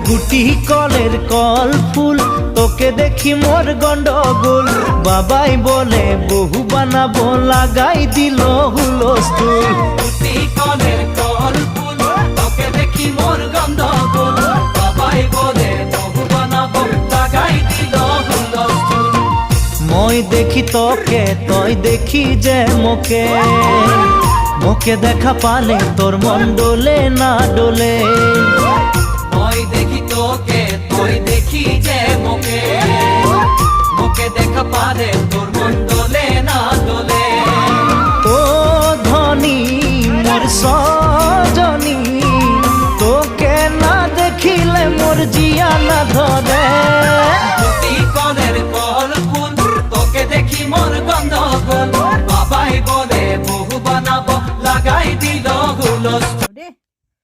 গুটি কলের কল ফুল তোকে দেখি মোর গন্ডগোল বাবাই বলে বহু বানাবো লাগাই দিল হুলস্থুল গুটি কলের কল ফুল তোকে দেখি মোর গন্ডগোল বাবাই বলে বহু বানাবো লাগাই দিল হুলস্থুল মই দেখি তোকে তই দেখি যে মোকে মোকে দেখা পালে তোর মন ডোলে না ডোলে মই দেখি তোকে তুই দেখি যে মোকে মোকে দেখা পারে তোর মন দোলে না দোলে ও ধনী মোর সজনী তোকে না দেখিলে মোর জিয়া না ধরে গুটি কলের কল ফুল তোকে দেখি মোর গন্ডগোল বাবাই বলে বহু বানাবো লাগাই দিল হুলস্থুল।